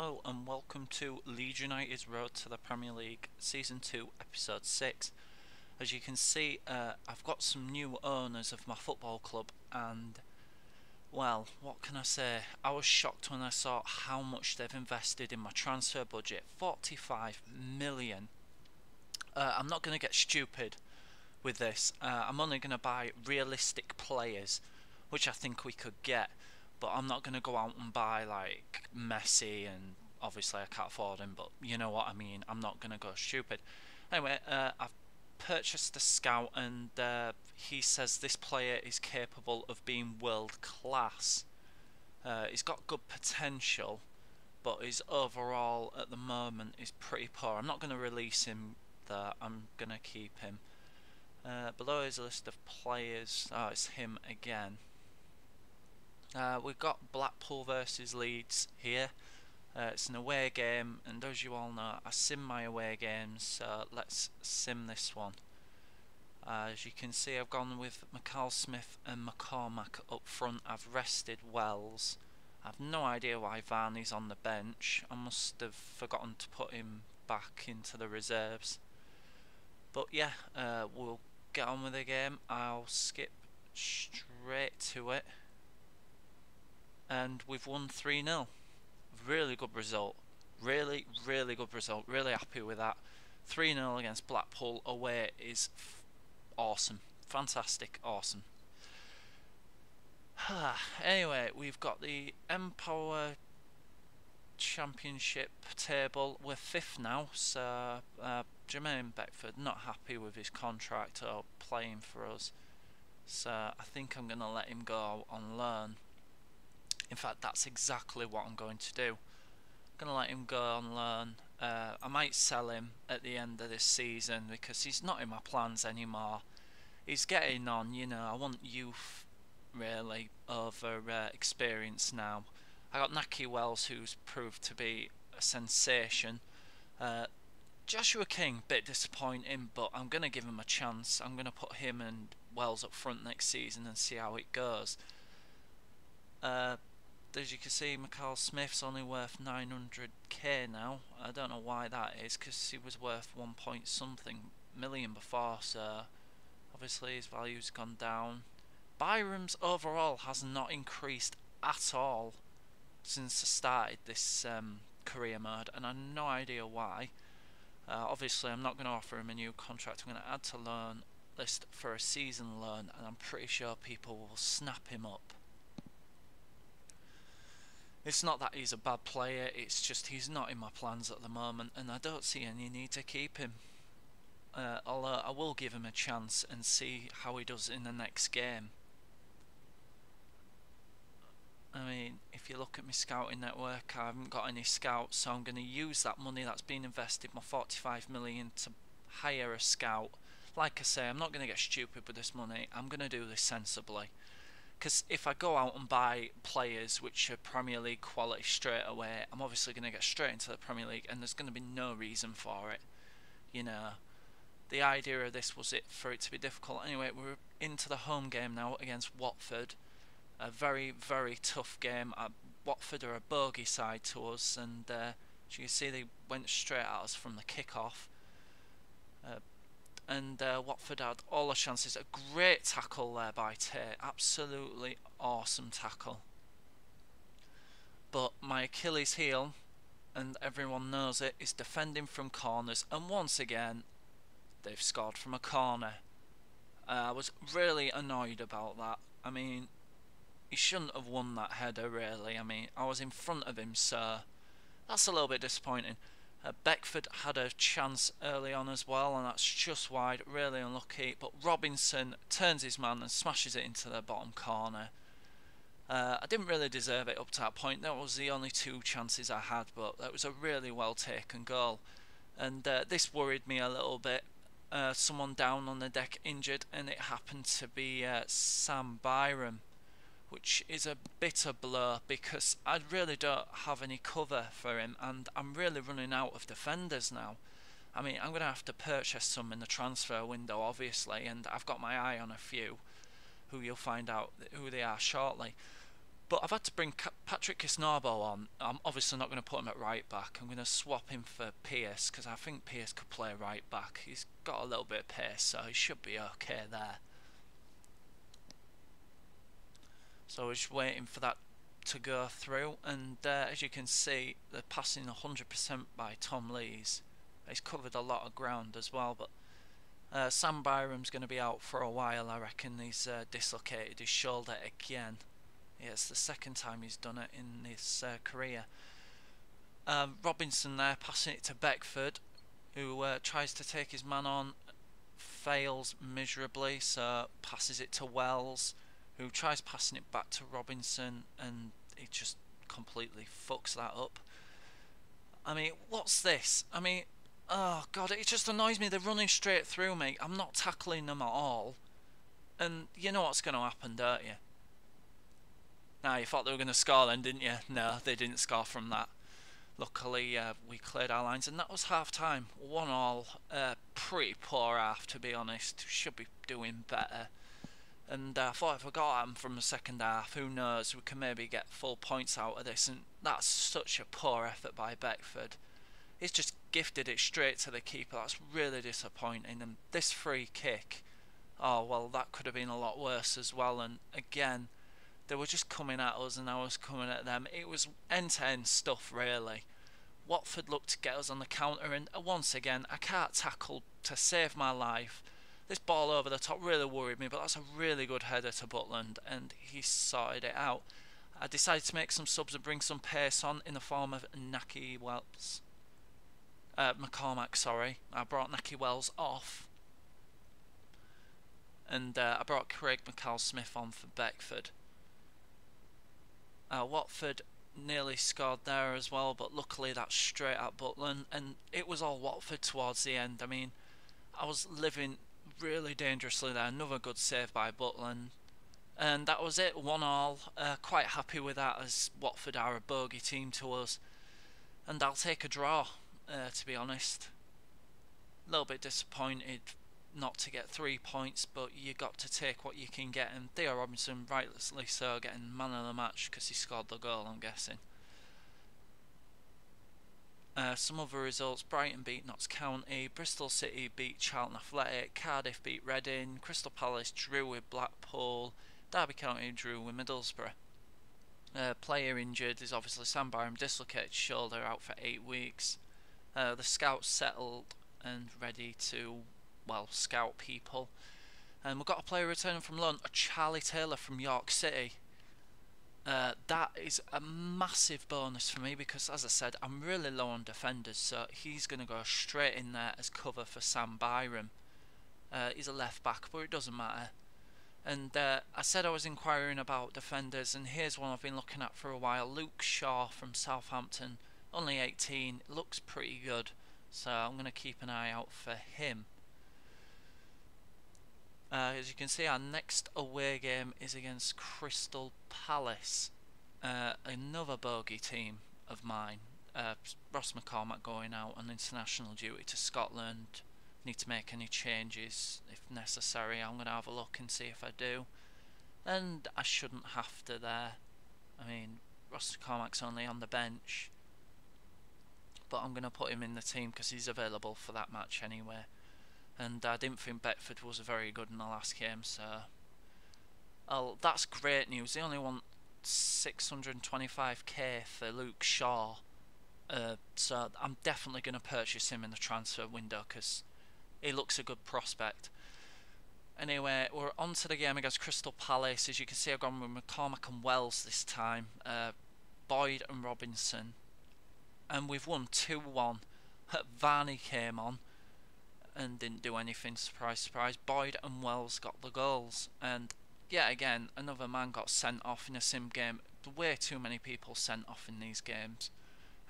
Hello and welcome to Leeds United's Road to the Premier League Season 2 Episode 6. As you can see, I've got some new owners of my football club and, well, what can I say? I was shocked when I saw how much they've invested in my transfer budget. 45 million. I'm not going to get stupid with this. I'm only going to buy realistic players, which I think we could get. But I'm not going to go out and buy like Messi, and obviously I can't afford him, but you know what I mean. I'm not going to go stupid. Anyway, I've purchased a scout, and he says this player is capable of being world class. He's got good potential, but his overall at the moment is pretty poor. I'm not going to release him there. I'm going to keep him. Below is a list of players. Oh, it's him again. We've got Blackpool versus Leeds here. It's an away game, and as you all know, I sim my away games, so let's sim this one. As you can see, I've gone with Smith and McCormack up front. I've rested Wells. I've no idea why Varney's on the bench. I must have forgotten to put him back into the reserves. But yeah, we'll get on with the game. I'll skip straight to it. And we've won 3-0. Really good result. Really good result. Really happy with that. 3-0 against Blackpool away is awesome. Fantastic. Awesome. Anyway, we've got the Empower Championship table. We're 5th now, so Jermaine Beckford not happy with his contract or playing for us. So I think I'm going to let him go on loan. In fact, that's exactly what I'm going to do. I'm going to let him go on loan. I might sell him at the end of this season because he's not in my plans anymore. He's getting on, you know. I want youth, really, over experience now. I got Naki Wells, who's proved to be a sensation. Joshua King, bit disappointing, but I'm going to give him a chance. I'm going to put him and Wells up front next season and see how it goes. As you can see, Smith's only worth 900k now. I don't know why that is, because he was worth 1 point something million before, so obviously his value's gone down. Byram's overall has not increased at all since I started this career mode, and I have no idea why. Obviously I'm not going to offer him a new contract. I'm going to add to loan list for a season loan, and I'm pretty sure people will snap him up. It's not that he's a bad player, it's just he's not in my plans at the moment, and I don't see any need to keep him. Although I will give him a chance and see how he does in the next game. I mean, if you look at my scouting network, I haven't got any scouts, so I'm going to use that money that's been invested, my 45 million, to hire a scout. Like I say, I'm not going to get stupid with this money. I'm going to do this sensibly. Because if I go out and buy players which are Premier League quality straight away, I'm obviously going to get straight into the Premier League, and there's going to be no reason for it. You know, the idea of this was for it to be difficult. Anyway, we're into the home game now against Watford. A very tough game. Watford are a bogey side to us, and as you can see, they went straight at us from the kick-off. And Watford had all the chances. A great tackle there by Tate. Absolutely awesome tackle. But my Achilles heel, and everyone knows it, is defending from corners. And once again, they've scored from a corner. I was really annoyed about that. I mean, he shouldn't have won that header, really. I mean, I was in front of him, so that's a little bit disappointing. Beckford had a chance early on as well, and that's just wide, really unlucky. But Robinson turns his man and smashes it into the bottom corner. I didn't really deserve it up to that point. That was the only 2 chances I had, but that was a really well taken goal. And this worried me a little bit. Someone down on the deck injured, and it happened to be Sam Byram, which is a bitter blow because I really don't have any cover for him, and I'm really running out of defenders now. I mean, I'm going to have to purchase some in the transfer window, obviously, and I've got my eye on a few who you'll find out who they are shortly. But I've had to bring Patrick Kisnarbo on. I'm obviously not going to put him at right back. I'm going to swap him for Pierce because I think Pierce could play right back. He's got a little bit of pace, so he should be okay there. So we're just waiting for that to go through, and as you can see, they're passing 100% by Tom Lees. He's covered a lot of ground as well, but Sam Byram's going to be out for a while. I reckon he's dislocated his shoulder again. Yeah, it's the second time he's done it in his career. Robinson there passing it to Beckford, who tries to take his man on, fails miserably, so passes it to Wells, who tries passing it back to Robinson, and he just completely fucks that up. I mean, what's this? I mean, oh god, it just annoys me. They're running straight through me. I'm not tackling them at all, and you know what's going to happen, don't you? Now, you thought they were going to score then, didn't you? No, they didn't score from that. Luckily, we cleared our lines, and that was half-time. 1-1. Pretty poor half, to be honest. Should be doing better. And I thought if I got them from the second half, who knows, we can maybe get full points out of this. And that's such a poor effort by Beckford. He's just gifted it straight to the keeper. That's really disappointing. And this free kick, oh, well, that could have been a lot worse as well. And again, they were just coming at us and I was coming at them. It was end-to-end stuff, really. Watford looked to get us on the counter, and once again, I can't tackle to save my life. This ball over the top really worried me, but that's a really good header to Butland, and he sorted it out. I decided to make some subs and bring some pace on in the form of Naki Wells. McCormack, sorry. I brought Naki Wells off, and I brought Craig McCall-Smith on for Beckford. Watford nearly scored there as well, but luckily that's straight at Butland, and it was all Watford towards the end. I mean, I was living really dangerously there. Another good save by Butland, and that was it, 1-1. Quite happy with that, as Watford are a bogey team to us, and I'll take a draw, to be honest. A little bit disappointed not to get 3 points, but you got to take what you can get, and Theo Robinson, rightly so, getting man of the match because he scored the goal, I'm guessing. Some other results: Brighton beat Notts County, Bristol City beat Charlton Athletic, Cardiff beat Reading, Crystal Palace drew with Blackpool, Derby County drew with Middlesbrough. Player injured is obviously Sam Byram, dislocated shoulder, out for 8 weeks. The scouts settled and ready to, well, scout people. And we've got a player returning from loan, a Charlie Taylor from York City. That is a massive bonus for me because, as I said, I'm really low on defenders, so he's going to go straight in there as cover for Sam Byram. He's a left back, but it doesn't matter. And I said I was inquiring about defenders, and here's one I've been looking at for a while. Luke Shaw from Southampton, only 18, looks pretty good, so I'm going to keep an eye out for him. As you can see, our next away game is against Crystal Palace, another bogey team of mine. Ross McCormack going out on international duty to Scotland. Need to make any changes if necessary. I'm going to have a look and see if I do, and I shouldn't have to there. I mean, Ross McCormack's only on the bench, but I'm going to put him in the team because he's available for that match anyway. And I didn't think Beckford was very good in the last game, so that's great news. They only want 625k for Luke Shaw, so I'm definitely going to purchase him in the transfer window because he looks a good prospect. Anyway, we're on to the game against Crystal Palace. As you can see, I've gone with McCormack and Wells this time, Boyd and Robinson, and we've won 2-1. Varney came on and didn't do anything, surprise surprise. Boyd and Wells got the goals, and yet again another man got sent off in a sim game. Way too many people sent off in these games.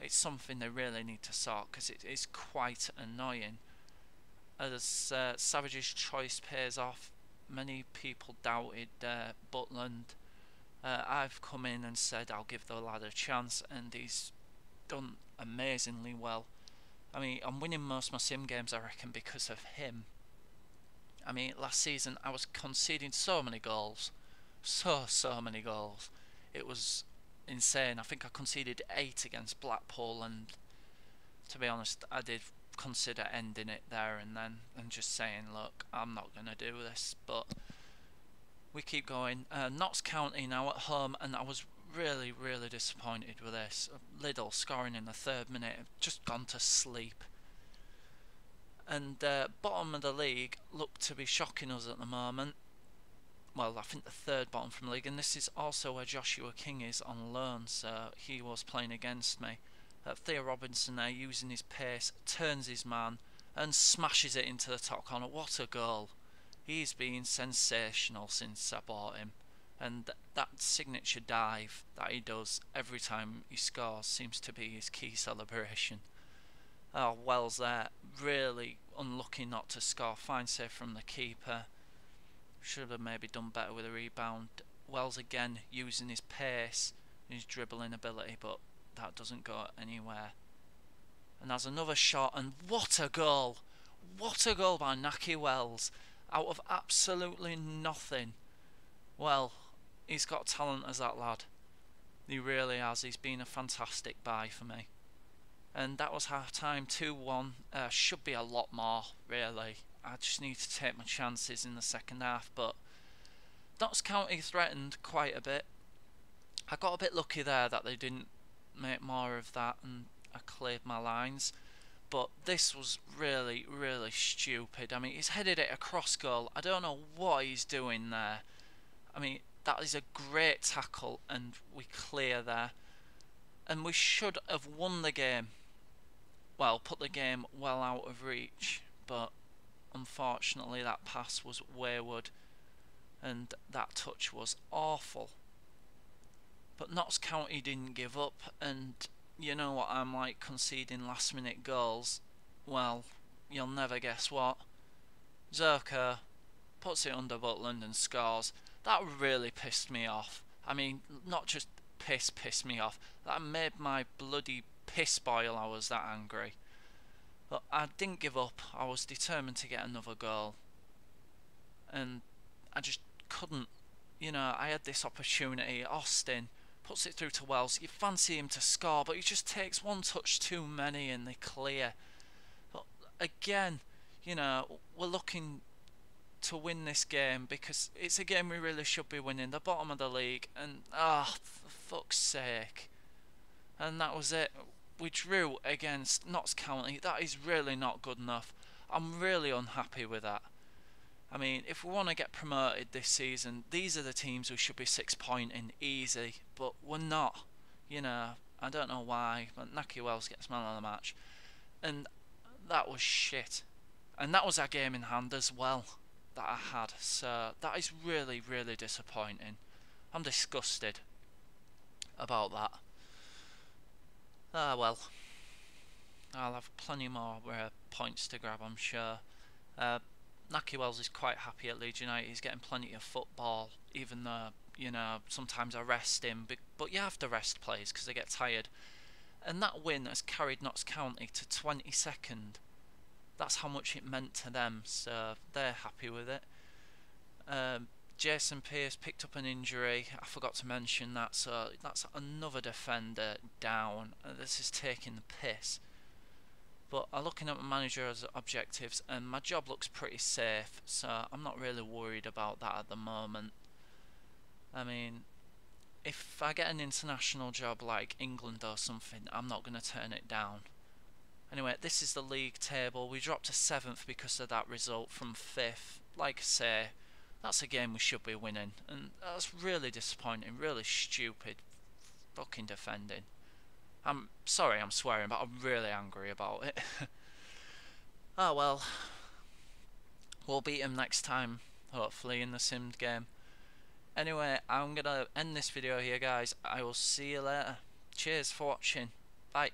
It's something they really need to sort because it is quite annoying. As Savage's choice pays off, many people doubted Butland. I've come in and said I'll give the lad a chance, and he's done amazingly well. I mean, I'm winning most of my sim games, I reckon, because of him. I mean, last season I was conceding so many goals. So many goals. it was insane. I think I conceded 8 against Blackpool, and to be honest, I did consider ending it there and then and just saying, look, I'm not going to do this. But we keep going. Notts County now at home, and I was really, really disappointed with this. Liddell scoring in the 3rd minute, just gone to sleep. And bottom of the league look to be shocking us at the moment. Well, I think the 3rd bottom from the league, and this is also where Joshua King is on loan, so he was playing against me. Theo Robinson there using his pace, turns his man and smashes it into the top corner. What a goal. He's been sensational since I bought him, and that signature dive that he does every time he scores seems to be his key celebration. Oh, Wells there, really unlucky not to score. Fine save from the keeper. Should have maybe done better with a rebound. Wells again using his pace, his dribbling ability, but that doesn't go anywhere. And there's another shot, and what a goal! What a goal by Naki Wells, out of absolutely nothing. Well, he's got talent as that lad. He really has. He's been a fantastic buy for me. And that was half time, 2-1. Should be a lot more, really. I just need to take my chances in the second half, but Notts County threatened quite a bit. I got a bit lucky there that they didn't make more of that, and I cleared my lines. But this was really, really stupid. I mean, he's headed it across goal. I don't know what he's doing there. I mean, that is a great tackle, and we clear there. And we should have won the game. Well, put the game well out of reach, but unfortunately that pass was wayward, and that touch was awful. But Notts County didn't give up, and you know what I'm like, conceding last minute goals. Well, you'll never guess what. Zerka puts it under Butland and scores. That really pissed me off. I mean, not just pissed me off. That made my bloody piss boil. I was that angry. But I didn't give up. I was determined to get another goal. And I just couldn't. You know, I had this opportunity. Austin puts it through to Wells. You fancy him to score, but he just takes one touch too many and they clear. But again, you know, we're looking to win this game because it's a game we really should be winning. The bottom of the league, and for fuck's sake. And that was it. We drew against Notts County. That is really not good enough. I'm really unhappy with that. I mean, if we want to get promoted this season, these are the teams we should be 6-pointing easy, but we're not. You know, I don't know why, but Naki Wells gets man of the match. And that was shit. And that was our game in hand as well that I had. So that is really, really disappointing. I'm disgusted about that. Well, I'll have plenty more points to grab, I'm sure. Naki Wells is quite happy at Leeds United. He's getting plenty of football, even though, you know, sometimes I rest him. But you have to rest players because they get tired. And that win has carried Notts County to 22nd. That's how much it meant to them, so they're happy with it. Jason Pearce picked up an injury. I forgot to mention that, so that's another defender down. This is taking the piss. But I'm looking at my manager's objectives, and my job looks pretty safe, so I'm not really worried about that at the moment. I mean, if I get an international job like England or something, I'm not going to turn it down. Anyway, this is the league table. We dropped to 7th because of that result from 5th. Like I say, that's a game we should be winning, and that's really disappointing, really stupid fucking defending. I'm sorry I'm swearing, but I'm really angry about it. Oh well, we'll beat him next time, hopefully, in the simmed game. Anyway, I'm gonna end this video here, guys. I will see you later. Cheers for watching. Bye.